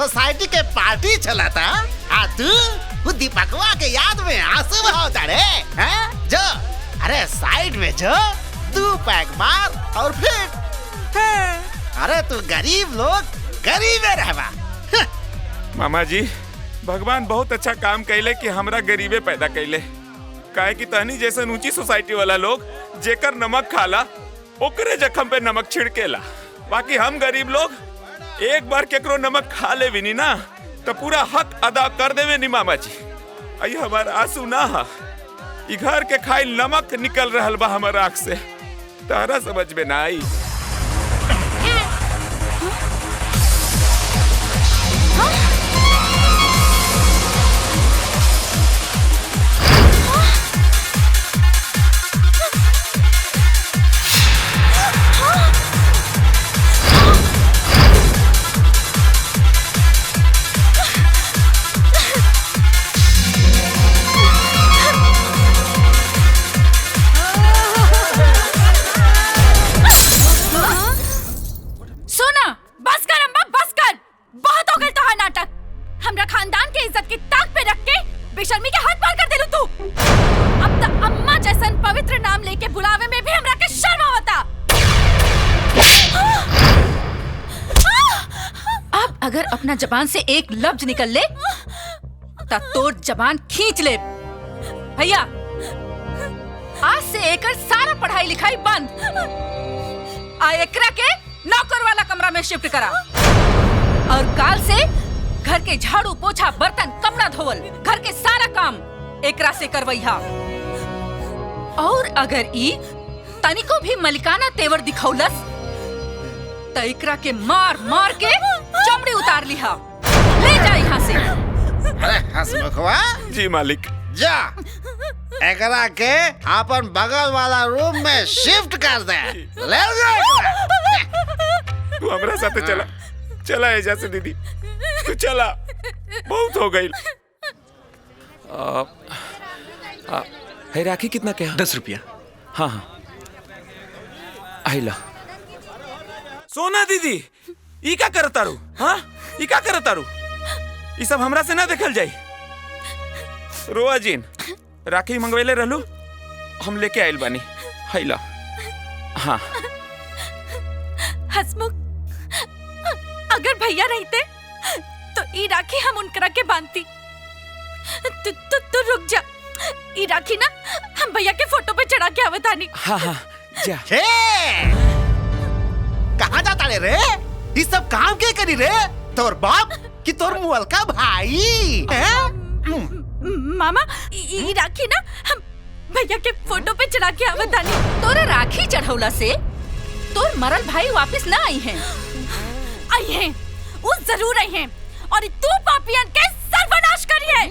Society के party चलाता आ तू दीपकवा के याद में आंसू बहाता रे हैं? जो अरे साइड में जो 2 पैक मार और फिर अरे तू गरीब लोग गरीब रहबा। मामा जी भगवान बहुत अच्छा काम कैले कि हमरा गरीबे पैदा कैले, काहे कि तहनी जैसे ऊंची सोसाइटी वाला लोग जेकर नमक खाला ओकरे जख्म पे नमक छिड़केला, बाकी हम गरीब लोग एक बार केकरो नमक खा ले भी नहीं ना तो पूरा हक अदा कर देवे नी मामा जी। आई हमारा आंसू ना हा, ई घर के खाइल नमक निकल रहल बा हमार आँख से, तारा समझ में ना आई। अगर अपना जबान से एक लफ्ज निकल ले तो तोर जबान खींच ले। भैया आज से एकर सारा पढ़ाई लिखाई बंद, आ एकरा के नौकर वाला कमरा में शिफ्ट करा और काल से घर के झाड़ू पोछा बर्तन कपड़ा धोवल घर के सारा काम एकरा से करवैहा। और अगर ई तनिको भी मलिकाना तेवर दिखौलस तो एकरा के मार मार के चमड़ी उतार लिहा। ले जा यहाँ से। अरे हंसमुखवा जी मालिक। जा एकरा के अपन बगल वाला रूम में शिफ्ट कर दे। ले जा तू हमरा साथे चला, चला एजा से दीदी, तू चला, बहुत हो गई। है राखी कितना क्या? 10 रुपया। हाँ हाँ आइला। सोना दीदी ई का करता रू? हाँ ई का करता रू? ई सब हमरा से ना देखल जाई। रोआ जीन राखी मंगवेले रहलू, हम लेके आइल बानी। हाइला। हाँ हसमुख, अगर भैया रहते तो ई राखी हम उनकरा के बांधती। तू रुक जा, ई राखी ना हम भैया के फोटो पे चढ़ा के आवतानी। हाँ हाँ जा। कहाँ जाता रे? ये सब काम के करी रे? तोर बाप कि तोर मुअल का भाई? मामा ई राखी ना हम भैया के फोटो पे चढ़ा के आवतानी। तोरे राखी चढ़ौला से तोर मरल भाई वापस ना आई हैं। आई हैं, वो जरूर आई हैं और तू पापियन के सर्वनाश करी है।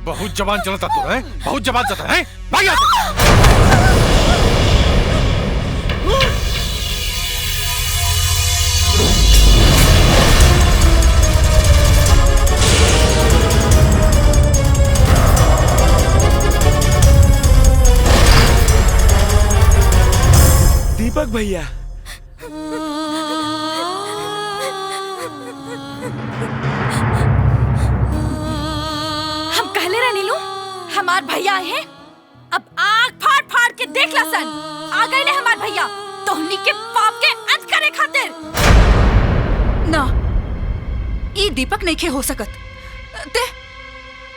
बहुत जबान चलता तू है, बहुत जबान चलता है। भाग यहाँ से। दीपक भैया हम कहले रह नीलू हमार भैया आए हैं। अब आँख फाड़ फाड़ के देख लसन, आ गए ले हमार भैया तोहनी के पाप के अंत करे खातिर। ना ई दीपक नहीं खे हो सकत। ते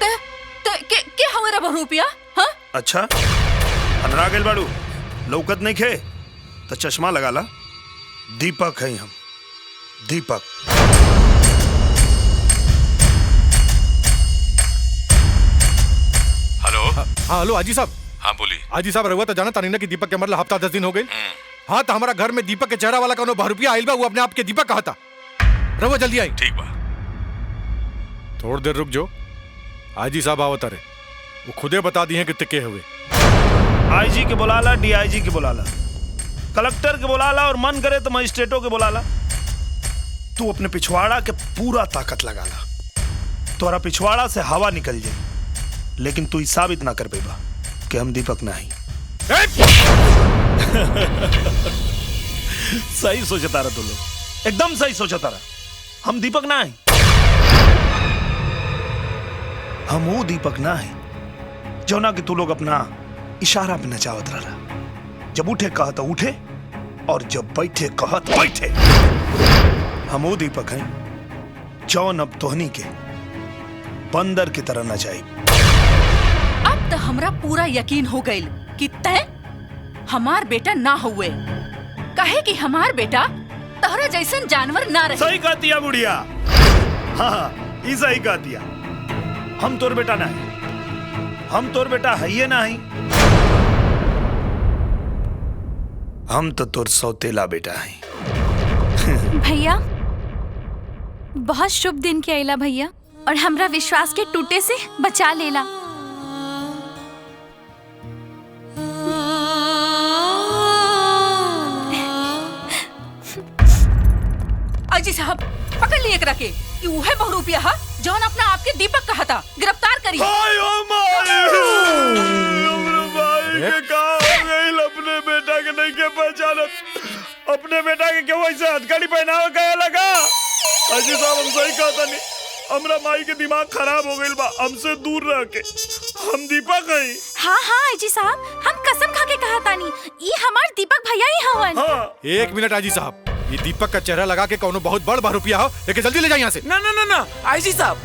ते ते के हमारा बहुरूपिया? हाँ अच्छा अनरा गेल बाड़ू, लौकत नहीं खे तो चश्मा लगा ला। दीपक है हम, दीपक। हेलो। हाँ हेलो आजी साहब। हाँ बोली। आजी साहब रहुआ तो जाना तानी ना कि दीपक के मरला हफ्ता 10 दिन हो गए। हाँ तो हमारा घर में दीपक के चेहरा वाला कौनो बहुरूपिया आइल बा, वो अपने आप के दीपक कहा था। रहुआ जल्दी आई। ठीक बा। थोड़ी देर रुक जो, आजी साहब आवत रे, वो खुदे बता दी हैं कि तिके हुए। आईजी के बुलाला, डीआईजी के बुलाला, कलेक्टर के बुलाला और मन करे तो मजिस्ट्रेटों के बुलाला। तू अपने पिछवाड़ा के पूरा ताकत लगा ला, तोरा पिछवाड़ा से हवा निकल जाए, लेकिन तू साबित ना कर पेबा कि हम दीपक नहीं। सही सोचता रहा तू लोग, एकदम सही सोचता रहा। हम दीपक ना है, हम वो दीपक ना है जो ना कि तू लोग अपना इशारा पे नचावत रहा। जब उठे कहा तो उठे और जब बैठे कहा तो बैठे। हम वो दीपक हैं जौन अब तोहनी के बंदर की तरह नचाई। अब तो हमरा पूरा यकीन हो गइल कि तय हमार बेटा ना हुए, कहे कि हमार बेटा तोहरा जैसन जानवर ना रहे। सही कह दिया बुढ़िया, हाँ ई सही कह दिया। हम तोर बेटा ना है, हम तोर बेटा है ये ना है, हम तो तोर सौतेला बेटा है। भैया बहुत शुभ दिन के आइला भैया, और हमरा विश्वास के टूटे से बचा लेला। अजी साहब पकड़ लिए एकरा के, कि उहे बहुरूपिया हा जौन अपना आपके दीपक कहा था, गिरफ्तार करी। हाय ओ माय, हमरे भाई के का हो गइल, अपने बेटा के नहीं के पहचानत, अपने बेटा के क्यों ऐसे हथकड़ी पहनावे कहे लगा। अजी साहब हम सही कहता नहीं, हमरा माई के दिमाग खराब हो गइल बा, हमसे दूर रह के। हम दीपक हैं। हाँ हाँ अजी साहब, हम कसम खा के कहा तानी, ये हमार दीपक भैया ही हवन। हाँ। एक मिनट आजी साहब, ये दीपक का चेहरा लगा के कौनो बहुत बड़ बहुरूपिया हो, लेके जल्दी ले जाइए यहाँ से। ना ना ना ना आईजी साहब,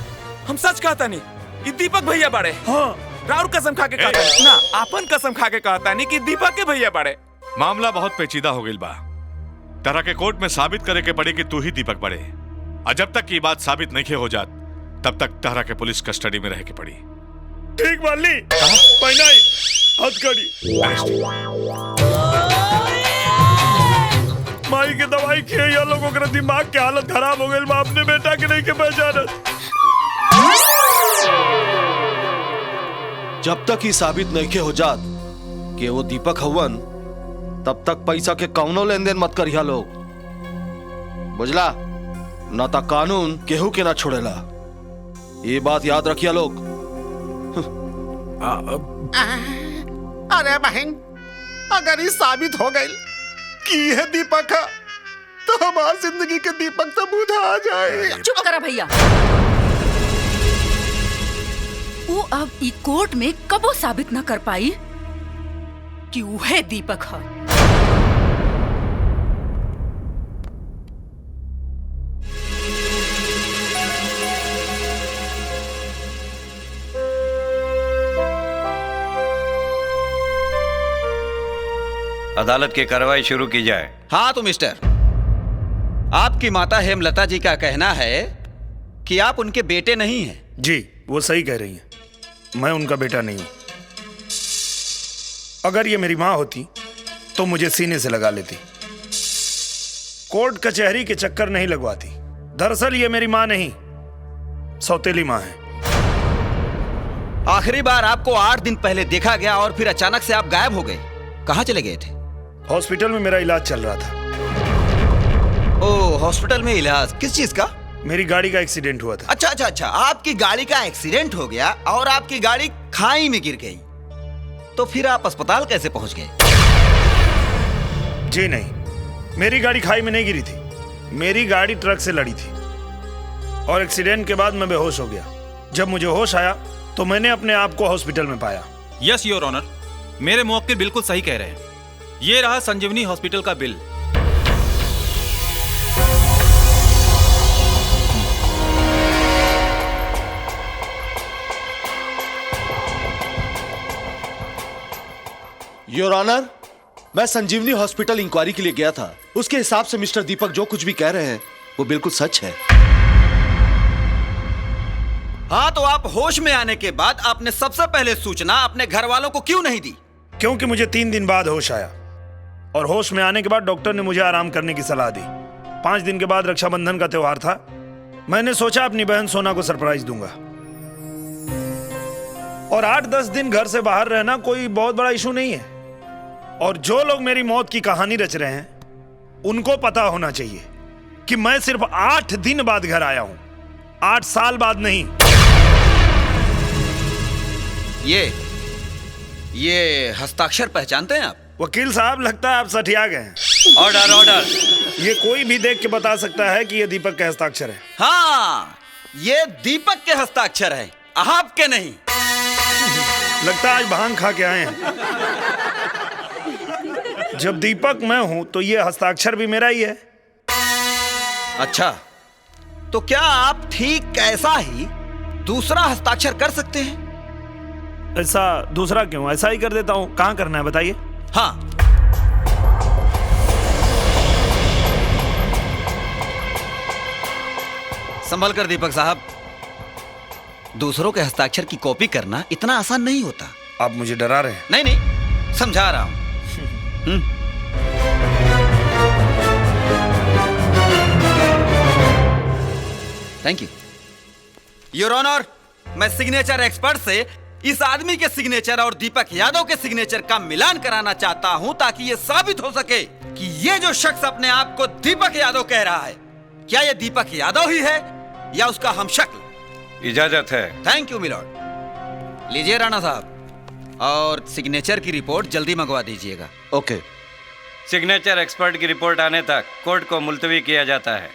हम सच कहता नहीं, ये दीपक भैया बाड़े। हाँ। राउर कसम खा के कहता नहीं ना, आपन कसम खा के कहता नहीं कि दीपक के भैया बाड़े। मामला बहुत पेचीदा हो गई बा। तरह के कोर्ट में साबित करे के पड़ी कि तू ही दीपक बड़े, और जब तक ये बात साबित नहीं हो जात तब तक तरह के पुलिस कस्टडी में रह के पड़ी। ठीक वाली पहना हथकड़ी, माई के दवाई खिए या लोगों के दिमाग के हालत खराब हो गई बा, अपने बेटा के नहीं के पहचानत। जब तक ही साबित नहीं हो जात कि वो दीपक हवन, तब तक पैसा के कौनो लेन देन मत करिया लोग, बुझला? ना ता कानून केहू के ना छोड़ेला, ये बात याद रखिया लोग। अरे बहन, अगर ये साबित हो गई कि यह दीपक है, तो हमारी जिंदगी के दीपक तो बुझा जाए। चुप करा भैया, वो अब ई कोर्ट में कबो साबित न कर पाई कि उहे दीपक है। अदालत की कार्रवाई शुरू की जाए। हाँ तो मिस्टर, आपकी माता हेमलता जी का कहना है कि आप उनके बेटे नहीं हैं। जी वो सही कह रही हैं, मैं उनका बेटा नहीं हूं। अगर ये मेरी माँ होती तो मुझे सीने से लगा लेती, कोर्ट कचहरी के चक्कर नहीं लगवाती। दरअसल ये मेरी माँ नहीं, सौतेली माँ है। आखिरी बार आपको 8 दिन पहले देखा गया और फिर अचानक से आप गायब हो गए। कहाँ चले गए थे? हॉस्पिटल में मेरा इलाज चल रहा था। ओह, हॉस्पिटल में इलाज? किस चीज का? मेरी गाड़ी का एक्सीडेंट हुआ था। अच्छा अच्छा अच्छा, आपकी गाड़ी का एक्सीडेंट हो गया और आपकी गाड़ी खाई में गिर गई, तो फिर आप अस्पताल कैसे पहुंच गए? जी नहीं, मेरी गाड़ी खाई में नहीं गिरी थी, मेरी गाड़ी ट्रक से लड़ी थी और एक्सीडेंट के बाद मैं बेहोश हो गया। जब मुझे होश आया तो मैंने अपने आप को हॉस्पिटल में पाया। यस योर ऑनर, मेरे मुवक्किल बिल्कुल सही कह रहे हैं। ये रहा संजीवनी हॉस्पिटल का बिल। योर ऑनर, मैं संजीवनी हॉस्पिटल इंक्वायरी के लिए गया था। उसके हिसाब से मिस्टर दीपक जो कुछ भी कह रहे हैं वो बिल्कुल सच है। हाँ, तो आप होश में आने के बाद आपने सबसे पहले सूचना अपने घर वालों को क्यों नहीं दी? क्योंकि मुझे 3 दिन बाद होश आया और होश में आने के बाद डॉक्टर ने मुझे आराम करने की सलाह दी। 5 दिन के बाद रक्षाबंधन का त्योहार था। मैंने सोचा अपनी बहन सोना को सरप्राइज दूंगा, और 8-10 दिन घर से बाहर रहना कोई बहुत बड़ा इशू नहीं है। और जो लोग मेरी मौत की कहानी रच रहे हैं उनको पता होना चाहिए कि मैं सिर्फ 8 दिन बाद घर आया हूं, 8 साल बाद नहीं। ये हस्ताक्षर पहचानते हैं आप? वकील साहब, लगता है आप सठिया गए हैं। Order order. ये कोई भी देख के बता सकता है कि ये दीपक के हस्ताक्षर है। हाँ, ये दीपक के हस्ताक्षर है, आपके नहीं। लगता है आज भांग खा के आए हैं। जब दीपक मैं हूं तो ये हस्ताक्षर भी मेरा ही है। अच्छा, तो क्या आप ठीक ऐसा ही दूसरा हस्ताक्षर कर सकते हैं? ऐसा दूसरा क्यों? ऐसा ही कर देता हूं। कहां करना है बताइए। हाँ, संभल कर दीपक साहब, दूसरों के हस्ताक्षर की कॉपी करना इतना आसान नहीं होता। आप मुझे डरा रहे हैं? नहीं नहीं, समझा रहा हूं। Thank you your honour. मैं सिग्नेचर एक्सपर्ट से इस आदमी के सिग्नेचर और दीपक यादव के सिग्नेचर का मिलान कराना चाहता हूं, ताकि यह साबित हो सके कि ये जो शख्स अपने आप को दीपक यादव कह रहा है, क्या यह दीपक यादव ही है या उसका हमशक्ल। इजाजत है। Thank you milord. लीजिए राणा साहब, और सिग्नेचर की रिपोर्ट जल्दी मंगवा दीजिएगा। ओके। सिग्नेचर एक्सपर्ट की रिपोर्ट आने तक कोर्ट को मुलतवी किया जाता है।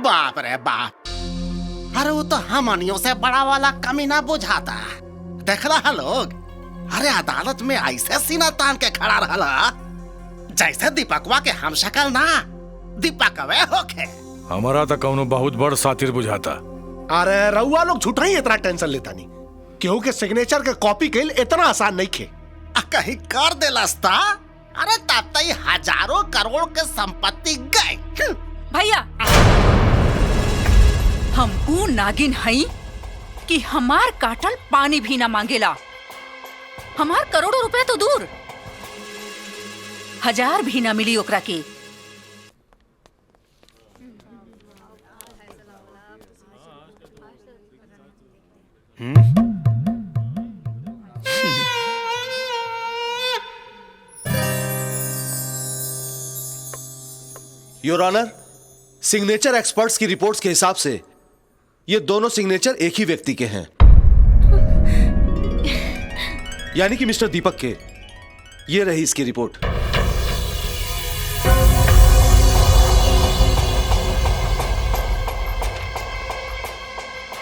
बाप रे बाप, अरे वो तो हमनियों से बड़ा वाला कमीना बुझाता। देख रहा लोग, अरे अदालत में ऐसे सीना तान के खड़ा रहा जैसे दीपकवा के हमशक्ल ना दीपकवे होके। हमारा तो कौनो बहुत बड़ सातिर बुझाता। अरे रउआ लोग झूठा ही इतना टेंशन लेता नहीं। केहू के सिग्नेचर के कॉपी कइल इतना आसान नहीं खे। कहीं कर देलस्ता, अरे तब तक हजारों करोड़ के संपत्ति गए। भैया, हम ऊ नागिन हई कि हमार काटल पानी भी ना मांगेला। हमार करोड़ों रुपए तो दूर, 1000 भी ना मिली ओकरा के। योर ऑनर, सिग्नेचर एक्सपर्ट्स की रिपोर्ट्स के हिसाब से ये दोनों सिग्नेचर एक ही व्यक्ति के हैं, यानी कि मिस्टर दीपक के। ये रही इसकी रिपोर्ट।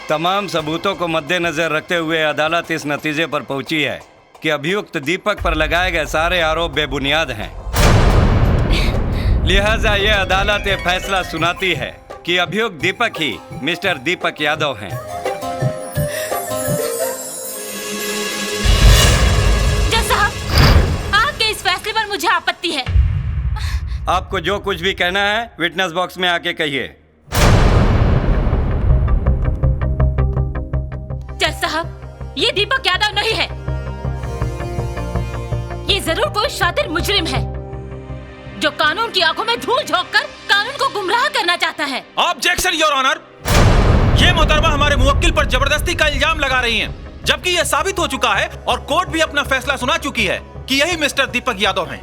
तमाम सबूतों को मद्देनजर रखते हुए अदालत इस नतीजे पर पहुंची है कि अभियुक्त दीपक पर लगाए गए सारे आरोप बेबुनियाद हैं। लिहाजा यह अदालत ये फैसला सुनाती है कि अभियुक्त दीपक ही मिस्टर दीपक यादव हैं। जज साहब, आपके इस फैसले पर मुझे आपत्ति है। आपको जो कुछ भी कहना है विटनेस बॉक्स में आके कहिए। जज साहब, ये दीपक यादव नहीं है। ये जरूर कोई शातिर मुजरिम है जो कानून की आंखों में धूल झोंककर कानून को गुमराह करना चाहता है। Objection your honour. ये मोहतरमा हमारे मुवक्किल पर जबरदस्ती का इल्जाम लगा रही हैं, जबकि यह साबित हो चुका है और कोर्ट भी अपना फैसला सुना चुकी है कि यही मिस्टर दीपक यादव हैं।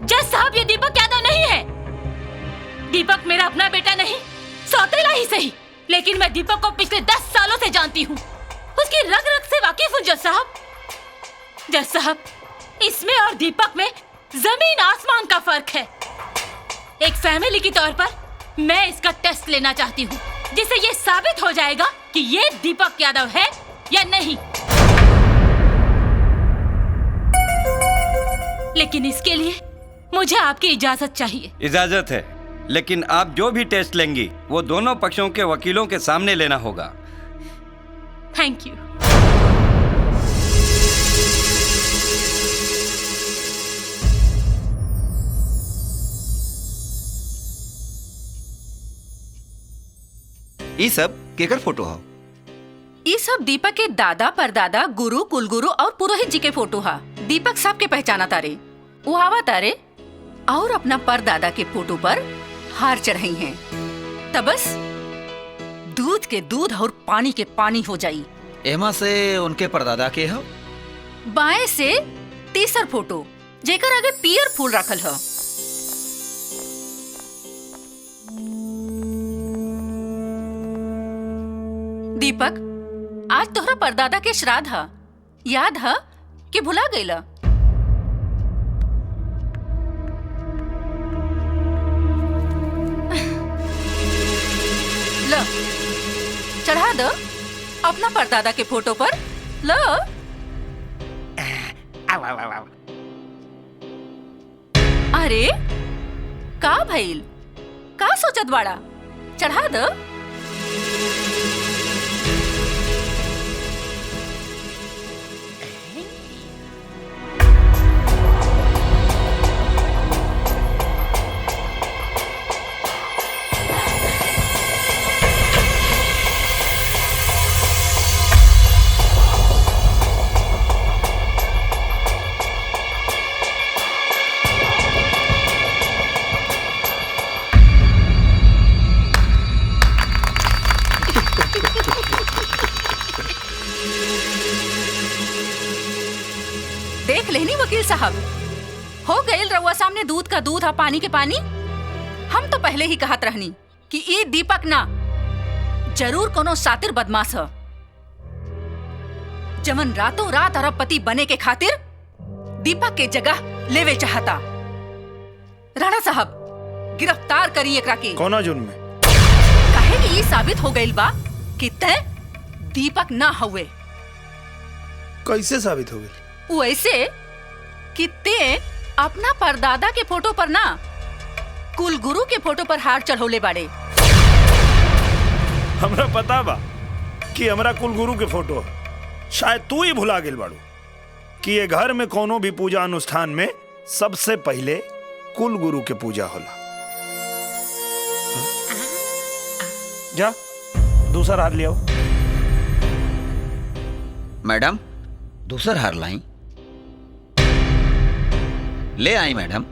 जज साहब, ये दीपक यादव नहीं है। दीपक मेरा अपना बेटा नहीं, सौतेला ही सही, लेकिन मैं दीपक को पिछले 10 सालों से जानती हूँ। उसकी रग रग से वाकिफ हूँ जज साहब। जज साहब, इसमें और दीपक में जमीन आसमान का फर्क है। एक फैमिली के तौर पर मैं इसका टेस्ट लेना चाहती हूँ, जिससे ये साबित हो जाएगा कि ये दीपक यादव है या नहीं। लेकिन इसके लिए मुझे आपकी इजाजत चाहिए। इजाजत है, लेकिन आप जो भी टेस्ट लेंगी वो दोनों पक्षों के वकीलों के सामने लेना होगा। Thank you. ये सब केकर फोटो हो? ये सब दीपक के दादा परदादा गुरु कुलगुरु और पुरोहित जी के फोटो हा। दीपक साहब के पहचाना तारे, वो आवा तारे और अपना परदादा के फोटो पर हार चढ़ाई हैं। तब बस दूध के दूध और पानी के पानी हो जाई। एमा से उनके परदादा के हो? बाएं से तीसर फोटो, जेकर आगे पियर फूल रखल है। दीपक, आज तोहरा परदादा के श्राद्ध ह, याद ह कि भुला गईला? ल चढ़ा दो अपना परदादा के फोटो पर। ल अरे का भइल, का सोचत बाड़ा? चढ़ा दो। देख लेनी वकील साहब, हो गईल रउआ सामने दूध का दूध और पानी के पानी। हम तो पहले ही कहत रहनी कि ये दीपक ना, जरूर कोनो सातिर बदमाश है, जवन रातों रात अरबपति बने के खातिर दीपक के जगह लेवे चाहता। राणा साहब, गिरफ्तार करी एकरा के। कौना जुर्म में? काहे कि ये साबित हो गईल बा कि तय दीपक ना हुए। कैसे साबित हो गई? वो ऐसे कि ते अपना परदादा के फोटो पर ना, कुलगुरु के फोटो पर हार चढ़ौले बाड़े। हमरा पता बा कि हमरा कुलगुरु के फोटो है। शायद तू ही भुला गेल बाड़ू कि ये घर में कोनो भी पूजा अनुष्ठान में सबसे पहले कुलगुरु के पूजा होला। जा दूसरा हार ले आओ। मैडम, दूसरा हार लाई। ले आई मैडम।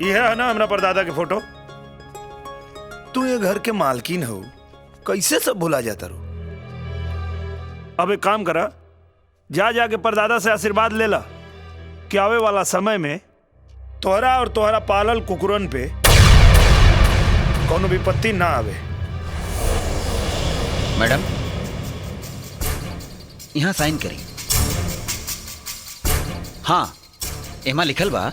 यह है ना हमरा परदादा के फोटो। तू ये घर के मालकिन हो, कैसे सब भुला जाता रो? अब एक काम करा, जा जाके परदादा से आशीर्वाद ले ला कि आवे वाला समय में तोहरा और तोहरा पालल कुकुरन पे कोनो विपत्ति ना आवे। मैडम, यहाँ साइन करी। हाँ, एमा लिखल बा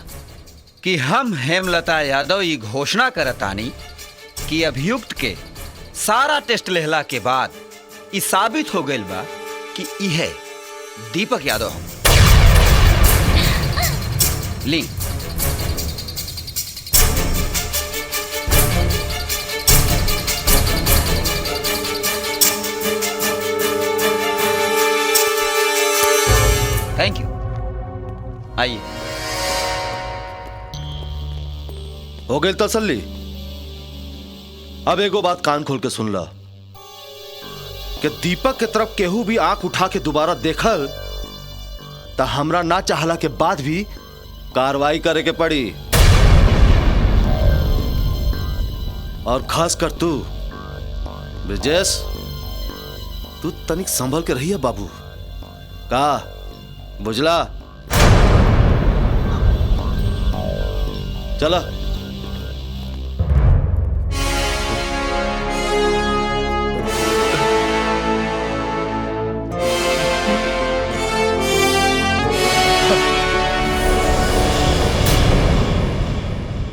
कि हम हेमलता यादव ये घोषणा करतानी कि अभियुक्त के सारा टेस्ट लेहला के बाद ये साबित हो गईल बा कि इहे दीपक यादव हम। ली। Thank you. आइए। हो गई तसल्ली? अब एगो बात कान खोल के सुन ला कि दीपक के तरफ केहू भी आंख उठा के दोबारा देखल तो हमरा ना चाहला के बाद भी कार्रवाई करे के पड़ी। और खास कर तू ब्रिजेश, तू तनिक संभल के रहिए बाबू। का बुझला? चला।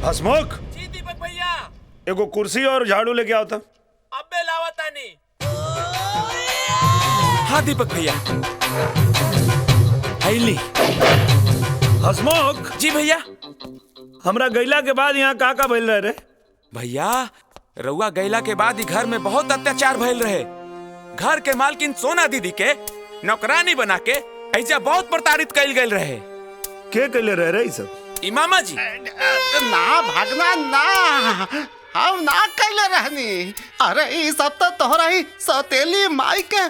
हसमुख जी दीपक भैया। एगो कुर्सी और झाड़ू लेके आओ था। अबे लावतानी। हाँ दीपक भैया। आइली। हसमुख जी भैया। हमरा गैला के बाद यहाँ का भइल रहे रे? भैया, रउआ गैला के बाद ही घर में बहुत अत्याचार भइल रहे। घर के मालकिन सोना दीदी के नौकरानी बना के ऐजा बहुत प्रताड़ित कइल गइल रहे। के कइले रह रही सब? इमामा जी। ना भागना ना, हम ना कैले रहनी। अरे ये सब तो तोहरा ही सौतेली माई के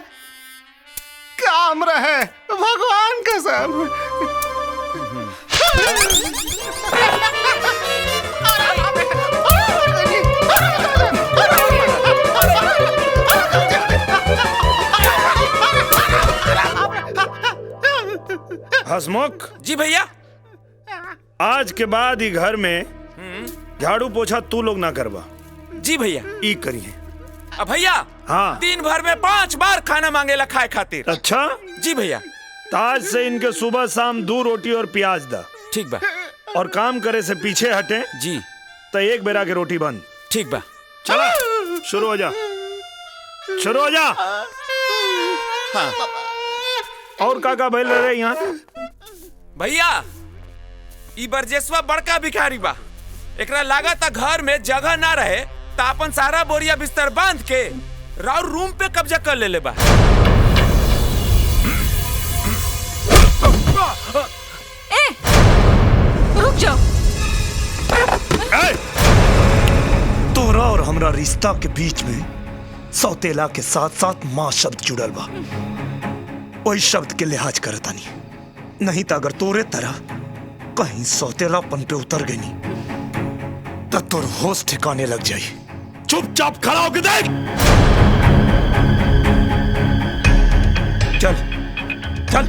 काम रहे, भगवान कसम। हसमुख जी भैया। आज के बाद ही घर में झाड़ू पोछा तू लोग ना करवा। जी भैया। ई करिए। अब भैया। हाँ। दिन भर में 5 बार खाना मांगेला खाए खातिर। अच्छा जी भैया। ताज से इनके सुबह शाम 2 रोटी और प्याज दा। ठीक बा। और काम करे से पीछे हटे। जी। तो एक बेरा के रोटी बंद। ठीक बा। चला शुरू हो जा, शुरू हो जा। हाँ। और का भइल रहे यहाँ? भैया ई बरजेसवा बड़का भिखारी बा। एकरा लागत घर में जगह ना रहे तो अपन सारा बोरिया बिस्तर बांध के राउर रूम पे कब्जा कर ले बा। ए, रुक जाओ। तोरा और हमरा रिश्ता के बीच में सौतेला के साथ साथ माँ शब्द जुड़ल बा। वही शब्द के लिहाज करता नहीं तो अगर तोरे तरह कहीं सौतेलापन पे उतर गई तो तोर होश ठिकाने लग जाई। चुपचाप खड़ा होके देख। चल चल।